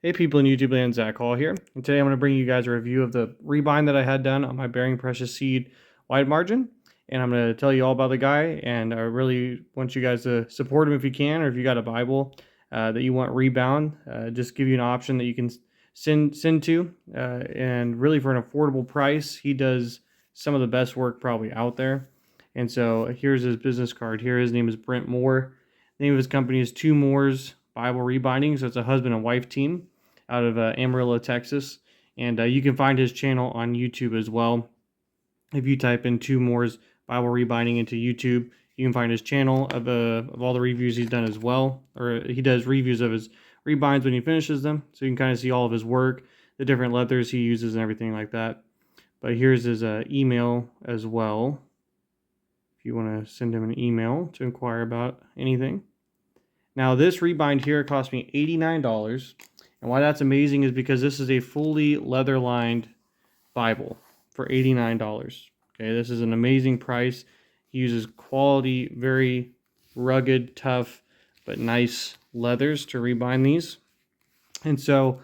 Hey people in YouTube land, Zach Hall here, and today I'm going to bring you guys a review of the rebind that I had done on my Bearing Precious Seed wide margin, and I'm going to tell you all about the guy, and I really want you guys to support him if you can, or if you got a Bible that you want rebound, just give you an option that you can send to, and really for an affordable price. He does some of the best work probably out there, and so here's his business card here. His name is Brent Moore. The name of his company is Two Moores Bible Rebinding, so it's a husband and wife team out of Amarillo, Texas. And you can find his channel on YouTube as well. If you type in Two Moores Bible Rebinding into YouTube, you can find his channel of all the reviews he's done as well. Or he does reviews of his rebinds when he finishes them. So you can kind of see all of his work, the different leathers he uses and everything like that. But here's his email as well, if you want to send him an email to inquire about anything. Now this rebind here cost me $89. And why that's amazing is because this is a fully leather-lined Bible for $89. Okay, this is an amazing price. He uses quality, very rugged, tough, but nice leathers to rebind these. And so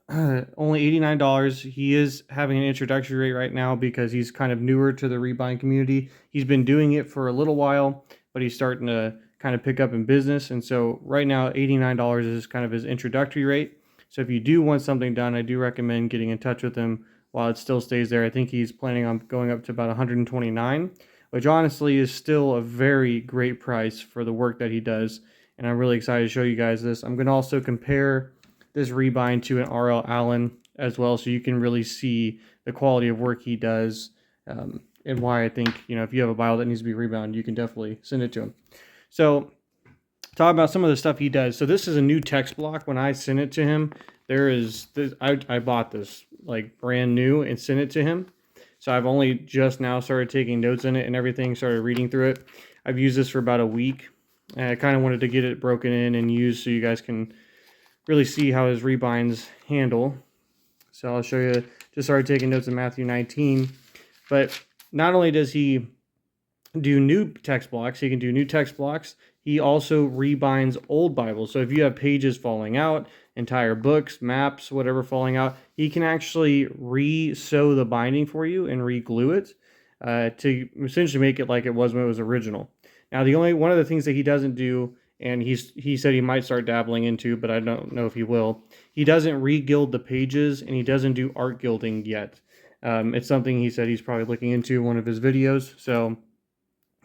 only $89. He is having an introductory rate right now because he's kind of newer to the rebind community. He's been doing it for a little while, but he's starting to kind of pick up in business. And so right now, $89 is kind of his introductory rate. So if you do want something done, I do recommend getting in touch with him while it still stays there. I think he's planning on going up to about $129, which honestly is still a very great price for the work that he does. And I'm really excited to show you guys this. I'm going to also compare this rebind to an R.L. Allen as well, so you can really see the quality of work he does, and why I think, if you have a Bible that needs to be rebound, you can definitely send it to him. So talk about some of the stuff he does. So this is a new text block. When I sent it to him, there is this, I bought this like brand new and sent it to him. So I've only just now started taking notes in it and everything, started reading through it. I've used this for about a week, and I kind of wanted to get it broken in and used so you guys can really see how his rebinds handle. So I'll show you, just started taking notes in Matthew 19. But not only does he do new text blocks, he can do new text blocks. He also rebinds old Bibles. So if you have pages falling out, entire books, maps, whatever falling out, he can actually re-sew the binding for you and re-glue it to essentially make it like it was when it was original. Now, one of the things that he doesn't do, and he said he might start dabbling into, but I don't know if he will, he doesn't re-gild the pages, and he doesn't do art gilding yet. It's something he said he's probably looking into in one of his videos. So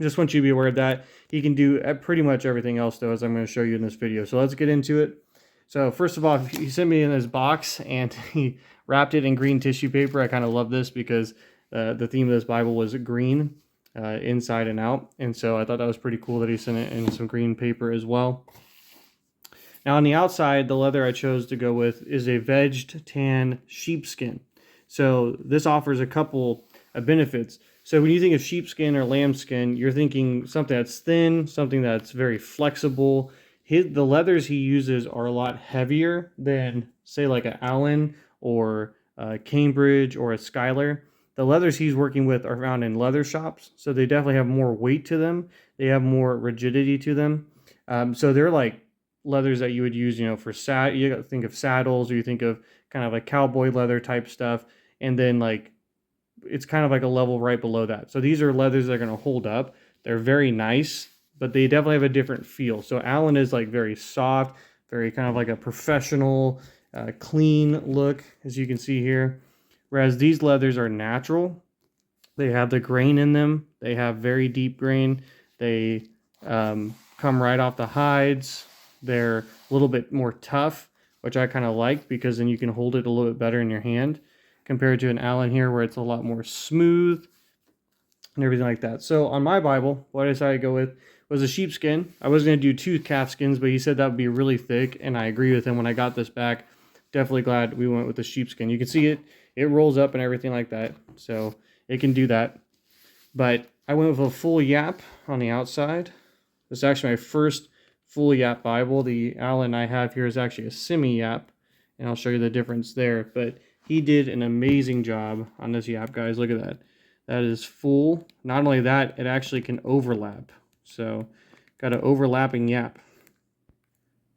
just want you to be aware of that. He can do pretty much everything else, though, as I'm going to show you in this video. So let's get into it. So first of all, he sent me in his box, and he wrapped it in green tissue paper. I kind of love this because the theme of this Bible was green, inside and out. And so I thought that was pretty cool that he sent it in some green paper as well. Now on the outside, the leather I chose to go with is a vegged tan sheepskin. So this offers a couple of benefits. So when you think of sheepskin or lambskin, you're thinking something that's thin, something that's very flexible. The leathers he uses are a lot heavier than, say, like an Allen or a Cambridge or a Schuyler. The leathers he's working with are found in leather shops, so they definitely have more weight to them. They have more rigidity to them. So they're like leathers that you would use, for you think of saddles, or you think of kind of like cowboy leather type stuff, and then like it's kind of like a level right below that. So these are leathers that are going to hold up. They're very nice, but they definitely have a different feel. So Allen is like very soft, very kind of like a professional, clean look, as you can see here. Whereas these leathers are natural. They have the grain in them. They have very deep grain. They come right off the hides. They're a little bit more tough, which I kind of like because then you can hold it a little bit better in your hand compared to an Allen here where it's a lot more smooth and everything like that. So on my Bible, what I decided to go with was a sheepskin. I was going to do 2 calfskins, but he said that would be really thick, and I agree with him when I got this back. Definitely glad we went with the sheepskin. You can see it rolls up and everything like that, so it can do that. But I went with a full yap on the outside. This is actually my first full yap Bible. The Allen I have here is actually a semi-yap, and I'll show you the difference there. But he did an amazing job on this yap, guys. Look at that. That is full. Not only that, it actually can overlap. So got an overlapping yap.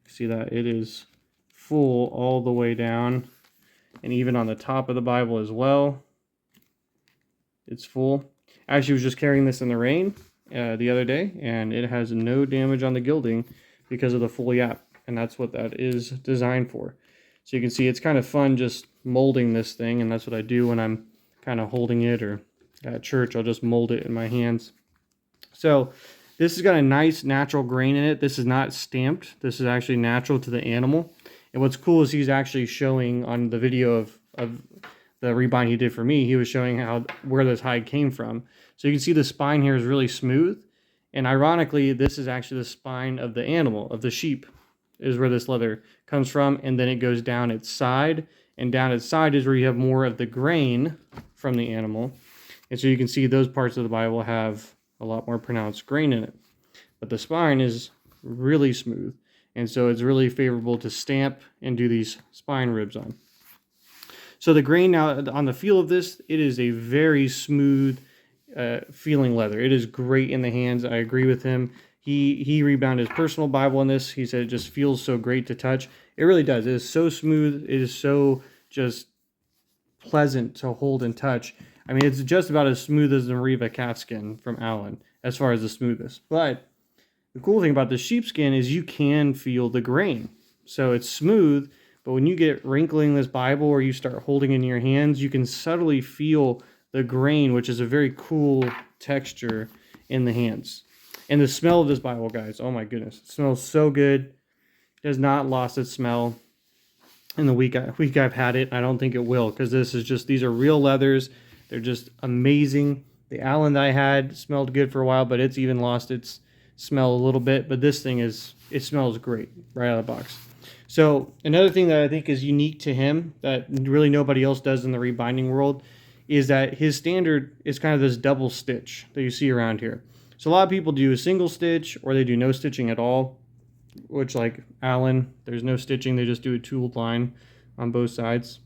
See that? It is full all the way down, and even on the top of the Bible as well. It's full. I actually was just carrying this in the rain the other day, and it has no damage on the gilding because of the full yap, and that's what that is designed for. So you can see it's kind of fun just molding this thing, and that's what I do when I'm kind of holding it, or at church I'll just mold it in my hands. So this has got a nice natural grain in it. This is not stamped. This is actually natural to the animal. And what's cool is he's actually showing on the video of the rebind he did for me, he was showing where this hide came from. So you can see the spine here is really smooth. And ironically, this is actually the spine of the animal, of the sheep, is where this leather comes from. And then it goes down its side. And down its side is where you have more of the grain from the animal. And so you can see those parts of the Bible have a lot more pronounced grain in it. But the spine is really smooth. And so it's really favorable to stamp and do these spine ribs on. So the grain now, on the feel of this, it is a very smooth feeling leather. It is great in the hands. I agree with him. He rebounded his personal Bible in this. He said it just feels so great to touch. It really does. It is so smooth. It is so just pleasant to hold and touch. I mean, it's just about as smooth as the Mariva Calfskin from Allen, as far as the smoothest. But the cool thing about the sheepskin is you can feel the grain. So it's smooth, but when you get wrinkling this Bible or you start holding it in your hands, you can subtly feel the grain, which is a very cool texture in the hands. And the smell of this Bible, guys, oh my goodness. It smells so good. It has not lost its smell in the week I've had it. I don't think it will, because these are real leathers. They're just amazing. The Allen that I had smelled good for a while, but it's even lost its smell a little bit. But this thing it smells great right out of the box. So another thing that I think is unique to him that really nobody else does in the rebinding world is that his standard is kind of this double stitch that you see around here. So a lot of people do a single stitch, or they do no stitching at all, which, like Allen, there's no stitching. They just do a tooled line on both sides.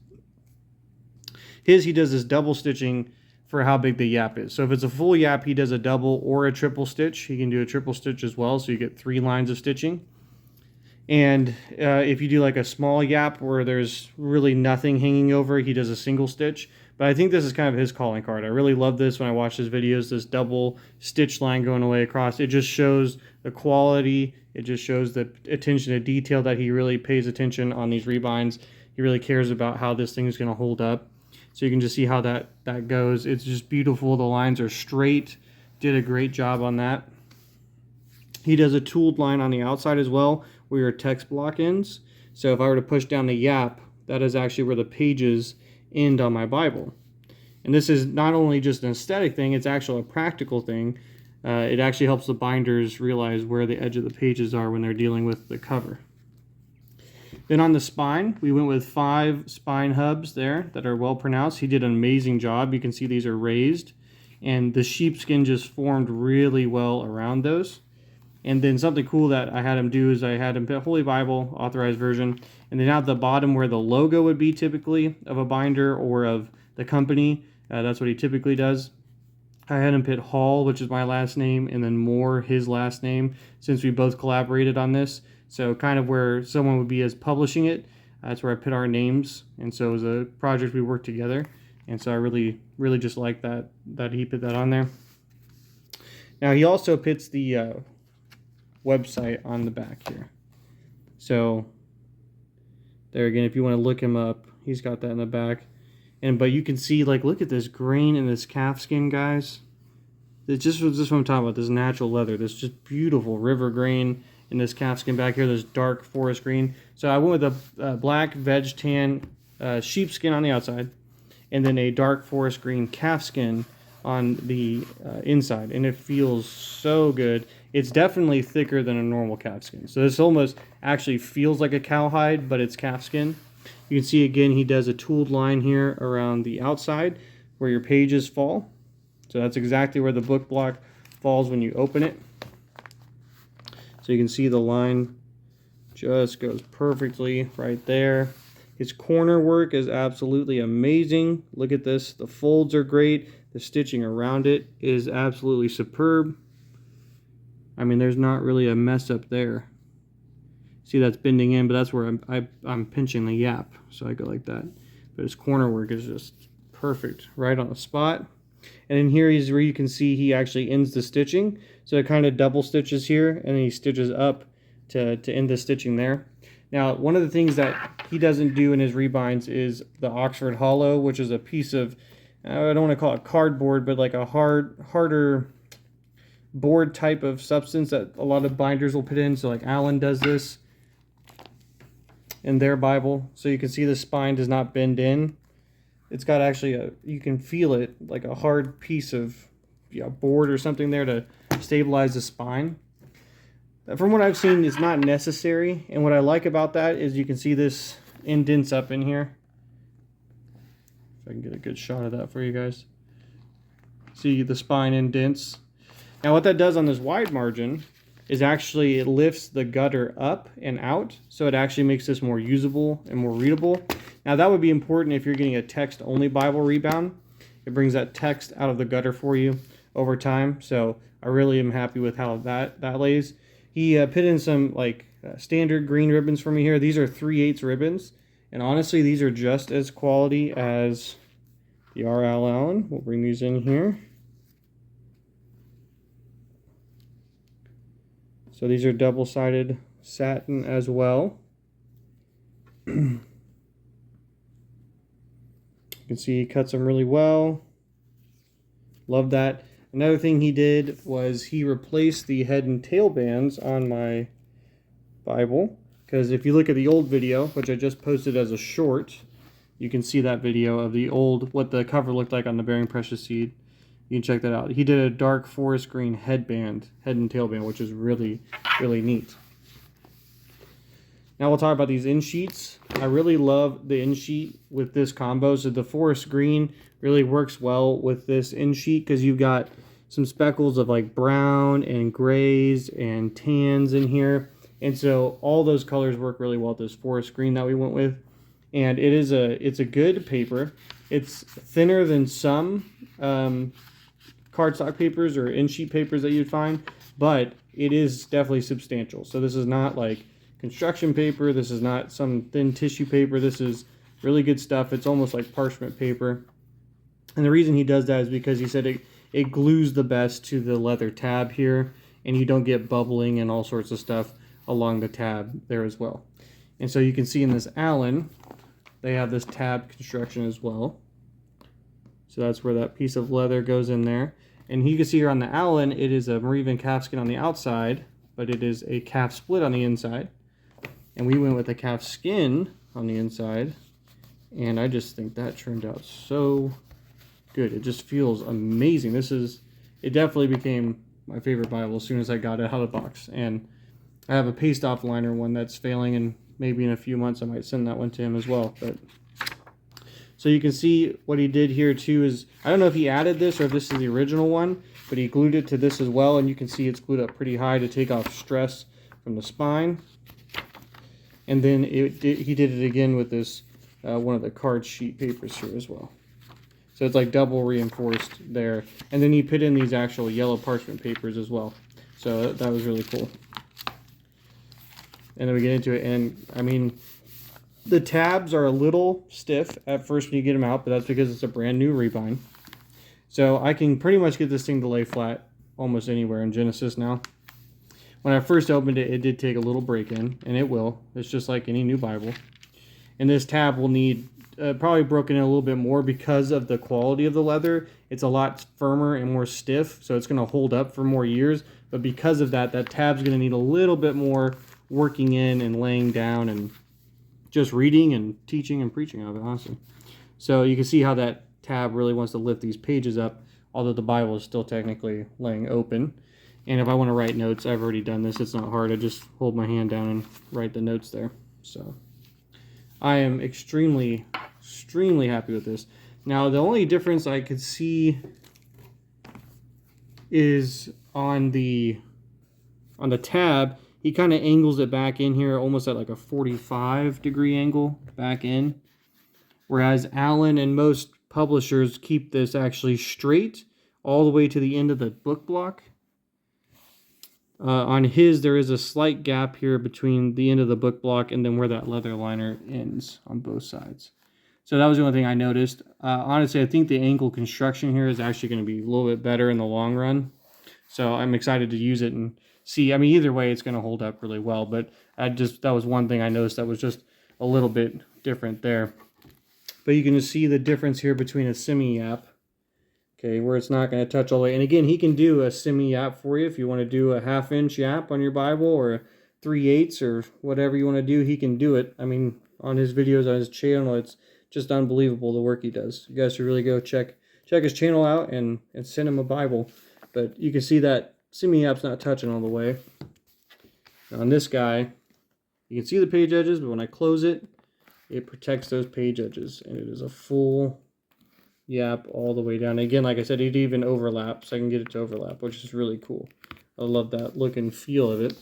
He does this double stitching for how big the yap is. So if it's a full yap, he does a double or a triple stitch. He can do a triple stitch as well, so you get 3 lines of stitching. And if you do like a small yap where there's really nothing hanging over, he does a single stitch. But I think this is kind of his calling card. I really love this when I watch his videos, this double stitch line going away across. It just shows the quality. It just shows the attention to detail that he really pays attention on these rebinds. He really cares about how this thing is going to hold up. So you can just see how that goes. It's just beautiful. The lines are straight. Did a great job on that. He does a tooled line on the outside as well, where your text block ends. So if I were to push down the yap, that is actually where the pages end on my Bible. And this is not only just an aesthetic thing, it's actually a practical thing. It actually helps the binders realize where the edge of the pages are when they're dealing with the cover. Then on the spine, we went with 5 spine hubs there that are well pronounced. He did an amazing job. You can see these are raised, and the sheepskin just formed really well around those. And then something cool that I had him do is I had him put Holy Bible, authorized version, and then at the bottom where the logo would be typically of a binder or of the company, that's what he typically does. I had him put Hall, which is my last name, and then Moore, his last name, since we both collaborated on this. So kind of where someone would be as publishing it, that's where I put our names. And so it was a project we worked together. And so I really, really just like that he put that on there. Now he also puts the website on the back here. So there again, if you want to look him up, he's got that in the back. But you can see, like, look at this grain in this calfskin, guys. It's just what I'm talking about, this natural leather. This just beautiful river grain in this calfskin back here, this dark forest green. So I went with a black veg tan sheepskin on the outside, and then a dark forest green calfskin on the inside, and it feels so good. It's definitely thicker than a normal calfskin. So this almost actually feels like a cowhide, but it's calfskin. You can see again, he does a tooled line here around the outside where your pages fall. So that's exactly where the book block falls when you open it. So you can see the line just goes perfectly right there. His corner work is absolutely amazing. Look at this. The folds are great. The stitching around it is absolutely superb. I mean, there's not really a mess up there. See, that's bending in, but that's where I'm pinching the yap. So I go like that. But his corner work is just perfect, right on the spot. And in here is where you can see he actually ends the stitching. So it kind of double stitches here, and then he stitches up to end the stitching there. Now, one of the things that he doesn't do in his rebinds is the Oxford Hollow, which is a piece of, I don't want to call it cardboard, but like a harder board type of substance that a lot of binders will put in. So like Allen does this in their Bible. So you can see the spine does not bend in. It's got actually you can feel it like a hard piece of board or something there to stabilize the spine. From what I've seen, it's not necessary. And what I like about that is you can see this indents up in here. If I can get a good shot of that for you guys. See the spine indents. Now what that does on this wide margin is actually it lifts the gutter up and out, so it actually makes this more usable and more readable. Now that would be important if you're getting a text-only Bible rebound. It brings that text out of the gutter for you over time, so I really am happy with how that lays. He put in some like standard green ribbons for me here. These are 3/8 ribbons, and honestly these are just as quality as the R.L. Allen. We'll bring these in here. So these are double-sided satin as well. You can see he cuts them really well. Love that. Another thing he did was he replaced the head and tail bands on my Bible. Because if you look at the old video, which I just posted as a short, you can see that video of the old, what the cover looked like on the Bearing Precious Seed. You can check that out. He did a dark forest green headband, head and tail band, which is really, really neat. Now we'll talk about these in sheets. I really love the in sheet with this combo. So the forest green really works well with this in sheet because you've got some speckles of like brown and grays and tans in here. And so all those colors work really well with this forest green that we went with. And it's a good paper. It's thinner than some cardstock papers or in-sheet papers that you'd find, but it is definitely substantial. So this is not like construction paper. This is not some thin tissue paper. This is really good stuff. It's almost like parchment paper. And the reason he does that is because he said it glues the best to the leather tab here, and you don't get bubbling and all sorts of stuff along the tab there as well. And so you can see in this Allen, they have this tab construction as well. So that's where that piece of leather goes in there. And you can see here on the Allen, it is a Rebind calfskin on the outside, but it is a calf split on the inside. And we went with a calfskin on the inside. And I just think that turned out so good. It just feels amazing. It definitely became my favorite Bible as soon as I got it out of the box. And I have a paste-off liner one that's failing, and maybe in a few months I might send that one to him as well. But so you can see what he did here too is, I don't know if he added this or if this is the original one, but he glued it to this as well, and you can see it's glued up pretty high to take off stress from the spine. And then he did it again with this one of the card sheet papers here as well. So it's like double reinforced there. And then he put in these actual yellow parchment papers as well. So that was really cool. And then we get into it, and I mean, the tabs are a little stiff at first when you get them out, but that's because it's a brand new rebind. So I can pretty much get this thing to lay flat almost anywhere in Genesis now. When I first opened it, it did take a little break in, and it will. It's just like any new Bible. And this tab will need probably broken in a little bit more because of the quality of the leather. It's a lot firmer and more stiff, so it's going to hold up for more years. But because of that, that tab's going to need a little bit more working in and laying down and just reading and teaching and preaching of it, honestly. So you can see how that tab really wants to lift these pages up, although the Bible is still technically laying open. And if I want to write notes, I've already done this. It's not hard. I just hold my hand down and write the notes there. So I am extremely, extremely happy with this. Now, the only difference I could see is on the tab. He kind of angles it back in here almost at like a 45-degree angle back in. Whereas Allen and most publishers keep this actually straight all the way to the end of the book block. On his, there is a slight gap here between the end of the book block and then where that leather liner ends on both sides. So that was the only thing I noticed. Honestly, I think the ankle construction here is actually going to be a little bit better in the long run. So I'm excited to use it and see. I mean, either way, it's going to hold up really well. But that was one thing I noticed that was just a little bit different there. But you can just see the difference here between a semi-yap, okay, where it's not going to touch all the way. And again, he can do a semi-yap for you if you want to do a 1/2 inch yap on your Bible or 3/8 or whatever you want to do. He can do it. I mean, on his videos on his channel, it's just unbelievable the work he does. You guys should really go check his channel out and send him a Bible. But you can see that semi-yap's not touching all the way. Now on this guy, you can see the page edges, but when I close it, it protects those page edges, and it is a full yap all the way down. Again, like I said, it even overlaps. I can get it to overlap, which is really cool. I love that look and feel of it.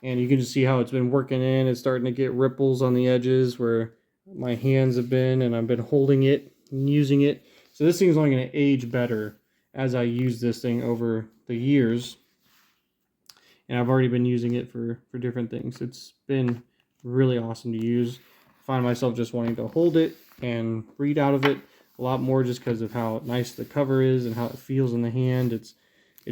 And you can just see how it's been working in. It's starting to get ripples on the edges where my hands have been, and I've been holding it and using it. So this thing's only going to age better as I use this thing over the years. And I've already been using it for different things. It's been really awesome to use. I find myself just wanting to hold it and read out of it a lot more just because of how nice the cover is and how it feels in the hand. It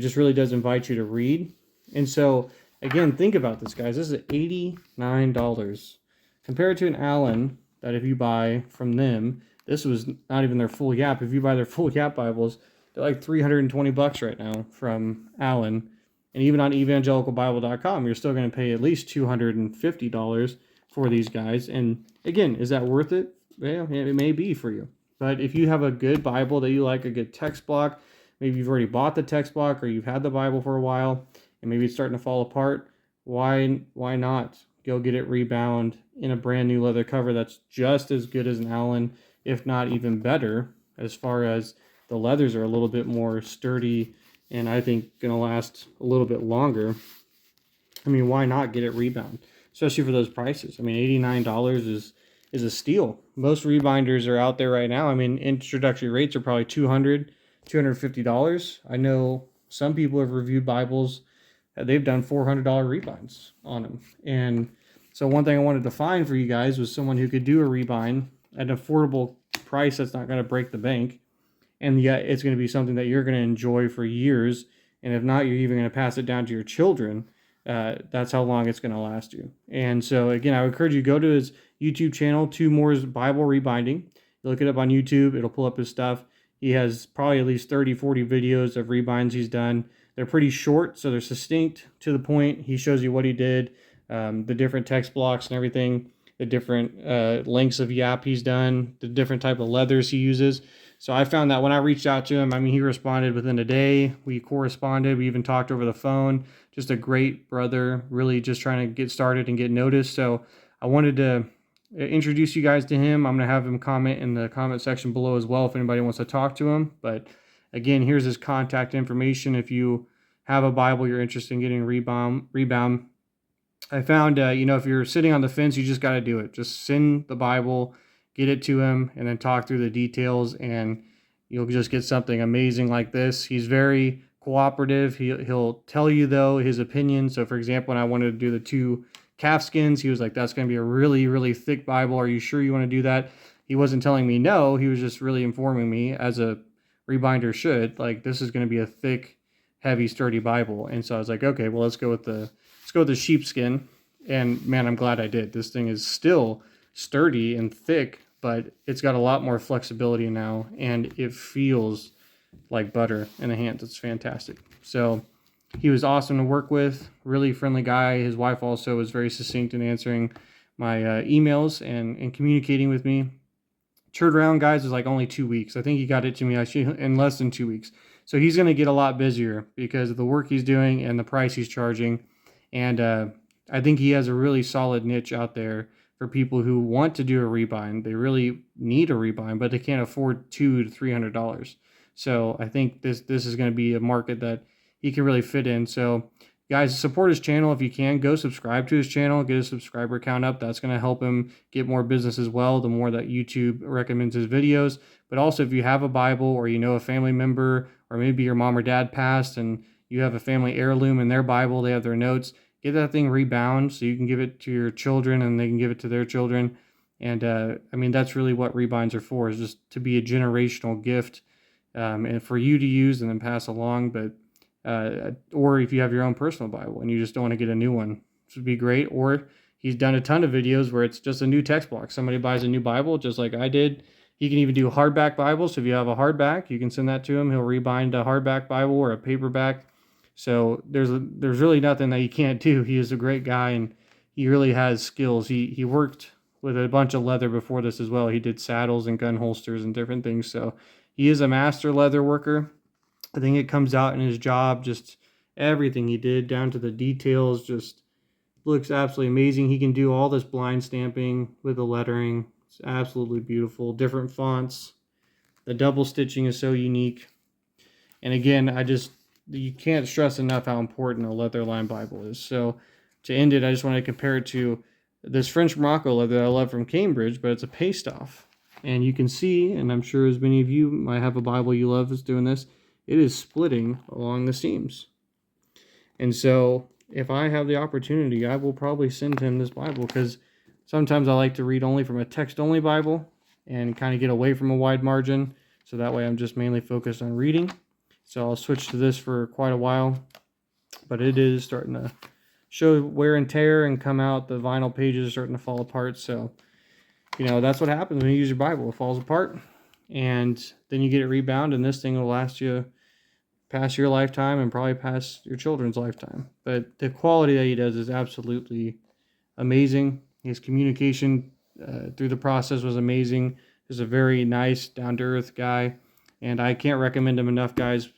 just really does invite you to read. And so, again, think about this, guys. This is $89. Compared to an Allen that if you buy from them, this was not even their full yap. If you buy their full yap Bibles, they're like $320 right now from Allen. And even on evangelicalbible.com, you're still going to pay at least $250 for these guys. And again, is that worth it? Well, it may be for you. But if you have a good Bible that you like, a good text block, maybe you've already bought the text block or you've had the Bible for a while and maybe it's starting to fall apart, why not go get it rebound in a brand new leather cover that's just as good as an Allen, if not even better, as far as the leathers are a little bit more sturdy and I think going to last a little bit longer. I mean, why not get it rebound, especially for those prices? I mean, $89 is a steal. Most rebinders are out there right now. I mean, introductory rates are probably $200, $250. I know some people have reviewed Bibles. They've done $400 rebinds on them. And so one thing I wanted to find for you guys was someone who could do a rebind at an affordable price that's not going to break the bank. And yet it's going to be something that you're going to enjoy for years. And if not, you're even going to pass it down to your children. That's how long it's going to last you. And so again, I would encourage you to go to his YouTube channel, Two Moore's Bible Rebinding. You look it up on YouTube, it'll pull up his stuff. He has probably at least 30, 40 videos of rebinds he's done. They're pretty short, so they're succinct, to the point. He shows you what he did, the different text blocks and everything, the different lengths of yap he's done, the different type of leathers he uses. So I found that when I reached out to him, I mean, he responded within a day. We corresponded. We even talked over the phone. Just a great brother, really just trying to get started and get noticed. So I wanted to introduce you guys to him. I'm going to have him comment in the comment section below as well if anybody wants to talk to him. But again, here's his contact information. If you have a Bible you're interested in getting rebound. I found, if you're sitting on the fence, you just got to do it. Just send the Bible, get it to him, and then talk through the details, and you'll just get something amazing like this. He's very cooperative. He'll tell you, though, his opinion. So, for example, when I wanted to do the 2 Calfskins, he was like, that's going to be a really, really thick Bible. Are you sure you want to do that? He wasn't telling me no. He was just really informing me, as a rebinder should, like, this is going to be a thick, heavy, sturdy Bible. And so I was like, okay, well, let's go with the sheepskin. And man, I'm glad I did. This thing is still sturdy and thick, but it's got a lot more flexibility now, and it feels like butter in the hands. It's fantastic. So he was awesome to work with, really friendly guy. His wife also was very succinct in answering my emails and communicating with me. Turnaround, guys, was like only 2 weeks. I think he got it to me actually in less than 2 weeks. So he's going to get a lot busier because of the work he's doing and the price he's charging. And I think he has a really solid niche out there for people who want to do a rebind. They really need a rebind, but they can't afford $200 to $300. So I think this is going to be a market that he can really fit in. So guys, support his channel if you can. Go subscribe to his channel, get his subscriber count up. That's going to help him get more business as well, the more that YouTube recommends his videos. But also, if you have a Bible, or you know a family member, or maybe your mom or dad passed and you have a family heirloom in their Bible, they have their notes, get that thing rebound so you can give it to your children and they can give it to their children. And I mean, that's really what rebinds are for, is just to be a generational gift, and for you to use and then pass along. But or if you have your own personal Bible and you just don't want to get a new one, this would be great. Or he's done a ton of videos where it's just a new text block. Somebody buys a new Bible, just like I did. He can even do hardback Bibles. So if you have a hardback, you can send that to him. He'll rebind a hardback Bible or a paperback. So there's really nothing that he can't do. He is a great guy, and he really has skills. He worked with a bunch of leather before this as well. He did saddles and gun holsters and different things. So he is a master leather worker. I think it comes out in his job, just everything he did down to the details, just looks absolutely amazing. He can do all this blind stamping with the lettering. It's absolutely beautiful. Different fonts. The double stitching is so unique. And again, you can't stress enough how important a leather lined Bible is. So to end it, I just want to compare it to this French Morocco leather that I love from Cambridge, but it's a paste off. And you can see, and I'm sure as many of you might have a Bible you love is doing this, it is splitting along the seams. And so if I have the opportunity, I will probably send him this Bible, because sometimes I like to read only from a text-only Bible and kind of get away from a wide margin. So that way I'm just mainly focused on reading. So I'll switch to this for quite a while, but it is starting to show wear and tear and come out. The vinyl pages are starting to fall apart. So, you know, that's what happens when you use your Bible. It falls apart, and then you get it rebound, and this thing will last you past your lifetime and probably past your children's lifetime. But the quality that he does is absolutely amazing. His communication through the process was amazing. He's a very nice, down-to-earth guy, and I can't recommend him enough, guys.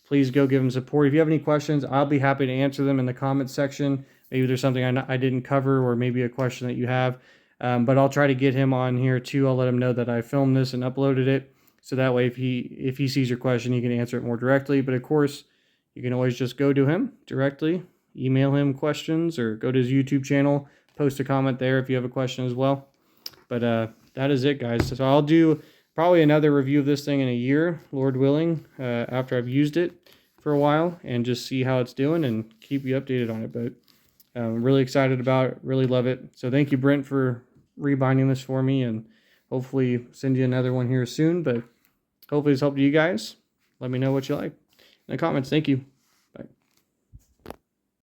Please go give him support. If you have any questions, I'll be happy to answer them in the comments section. Maybe there's something I didn't cover, or maybe a question that you have. But I'll try to get him on here too. I'll let him know that I filmed this and uploaded it, so that way if he sees your question, he can answer it more directly. But of course, you can always just go to him directly, email him questions, or go to his YouTube channel, post a comment there if you have a question as well. But that is it, guys. So I'll do probably another review of this thing in a year, Lord willing, after I've used it for a while, and just see how it's doing and keep you updated on it. But I'm really excited about it, really love it. So thank you, Brent, for rebinding this for me, and hopefully send you another one here soon. But hopefully it's helped you guys. Let me know what you like in the comments. Thank you.